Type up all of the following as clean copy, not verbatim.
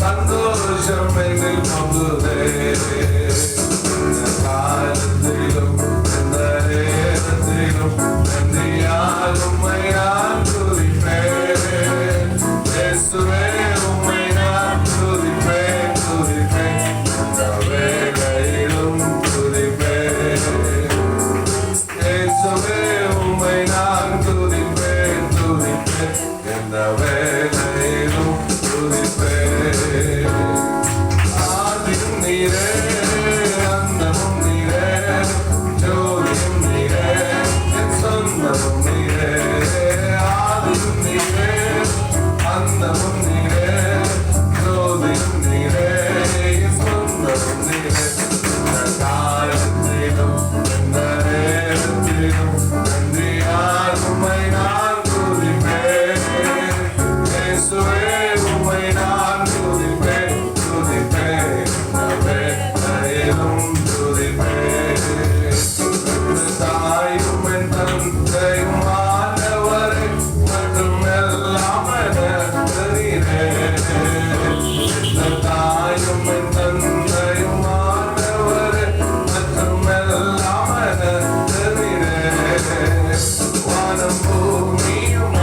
சந்தோஷம் என்னில் பொங்குதே. காலத்திலும் எந்த நேரத்திலும் நன்றியால் உம்மை நான் துதிப்பேன். இயேசுவே உம்மை நான் துதிப்பேன் துதிப்பேன், எந்த வேளையிலும் துதிப்பேன். இயேசுவே உம்மை நான் துதிப்பேன் துதிப்பேன், எந்த வேளையிலும் துதிப்பேன். ஆதியும் நீரே அந்தமும் நீரே, ஜோதியும் நீரே என் சொந்தமும் நீரே. ஆதியும் நீரே அந்தமும் நீரே, ஜோதியும் நீரே என் சொந்தமும் நீரே. இந்த காலத்திலும் எந்த நேரத்திலும் நன்றியால் உம்மை நான் துதிப்பேன். இயேசுவே உம்மை நான் துதிப்பேன் துதிப்பேன், வேளையிலும் துதிப்பேன். தாயும் என் தந்தையும் ஆண்டவரே மற்றும் எல்லாம் எனக்கு நீரே. தாயும் என் தந்தையும் ஆண்டவரே மற்றும் எல்லாம் எனக்கு நீரே. வானம் பூமியும்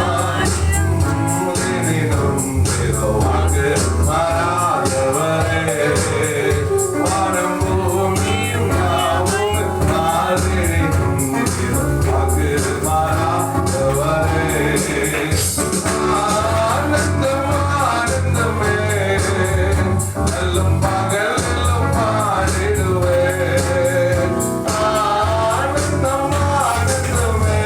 மாறாதவரே, வானம் பூமியும் யாவும் மாறிடும் வாக்கு மாறாதவரே. ஆனந்தம் ஆனந்தமே எல்லும் பகலும் பாடிடுவேன். ஆனந்தம் ஆனந்தமே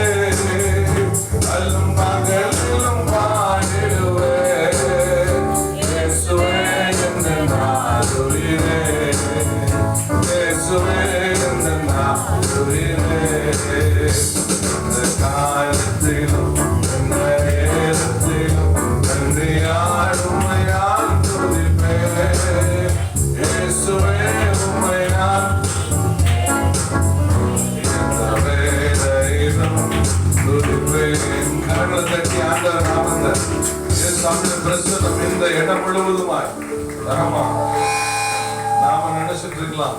எல்லும் பகலும் பாடிடுவேன். இயேசுவே என் நாதுயிரே, இயேசுவே என் நாதுயிரே. இந்த காலத்திலும் இந்த நேரத்திலும் நன்றியால் உம்மை நான் துதிப்பேன். இயேசுவே உம்மை நான் எந்த வேளையிலும் துதிப்பேன். கரங்களை தட்டி ஆண்டவர் நாமத்தை இயேசுவின் பிரசன்னம் இந்த இடம் முழுவதுமாய். ஆமா, நாம நினைச்சிட்டு இருக்கலாம்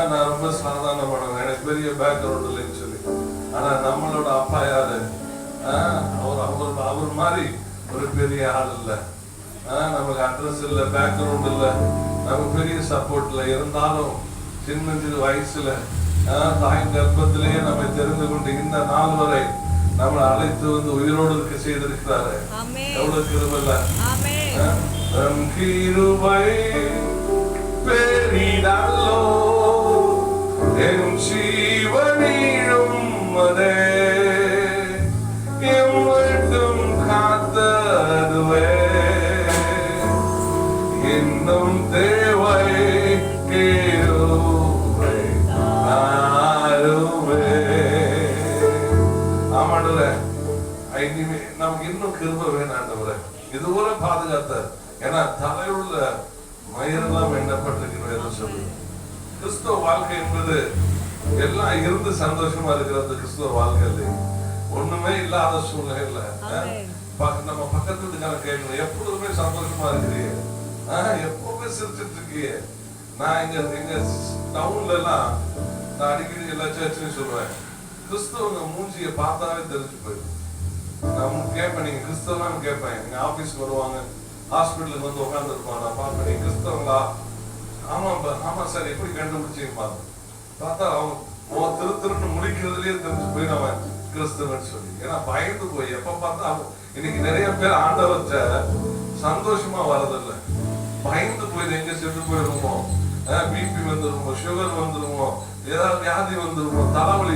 நான் ரொம்ப சாதாரணமானவன், எனக்கு பெரிய பேக்ரவுண்ட் இல்லைன்னு சொல்லி. ஆனா நம்மளோட அப்பா யாரு? அவர் மாதிரி ஒரு பெரிய ஆள் இல்ல. நமக்கு அட்ரஸ் இல்ல, பேக்ரவுண்ட் இல்ல, நமக்கு பெரிய சப்போர்ட் இல்ல. இருந்தாலும் சின்ன வயசுல தாயின் கர்ப்பத்திலேயே நம்மை தெரிந்து கொண்டு இந்த நாள் வரை நம்மளை அழைத்து வந்து உயிரோடு இருக்க செய்திருக்கிறாரு. எவ்வளவு கிருபை! கிருபை பெரிதல்லோ என் ஜீவனிலும் அதே எம்மட்டும் காத்ததுவே. இன்னும் தேவை கிருபை ஆருமே. ஆமாண்டவரே, நமக்கு இன்னும் கிருபை வேணும் ஆண்டவரே. இதுவரை பாதுகாத்தார். ஏன்னா தலையுள்ள மயிரெல்லாம் எண்ணப்பட்டிருக்கிறது சொல்லு. கிறிஸ்துவ வாழ்க்கை என்பது எல்லாம் இருந்து சந்தோஷமா இருக்கிறது. கிறிஸ்துவ வாழ்க்கை ஒண்ணுமே இல்லாத சூழ்நிலை. நம்ம பக்கத்து வீட்டுக்காரன் கேட்கணும், எப்பொழுதுமே சந்தோஷமா இருக்கிறீங்க, எப்பவுமே சிரிச்சிட்டு இருக்கீங்க. நான் எங்க டவுன்ல எல்லாம் நான் அடிக்கடி எல்லா சர்ச்சையும் சொல்லுவேன், கிறிஸ்தவங்க மூஞ்சியை பார்த்தாவே தெரிஞ்சு போயிடும். நான் கேட்பேன், நீங்க கிறிஸ்தவனான்னு கேட்பேன். எங்க ஆபீஸ்க்கு வருவாங்க, ஹாஸ்பிட்டலுக்கு வந்து உட்கார்ந்து இருப்பான். நான் பார்ப்பேன், நீங்க கிறிஸ்தவங்களா? ஆமா சார். எப்படி கண்டுபிடிச்சிங்க பார்த்தா அவங்க திருன்னு முடிக்கிறதுலயே தெரிஞ்சு போய் நம்ம கிறிஸ்தவன் சொல்லி. ஏன்னா பயந்து போய் எப்ப பார்த்தா இன்னைக்கு நிறைய பேர் ஆண்டவற்ற சந்தோஷமா வரதில்லை. பயந்து போய் எங்க சென்று போயிடுவோமோ, பிபி வந்துருமோ, சுகர் வந்துருமோ, ஏதாவது வியாதி வந்துருமோ, தலைவலி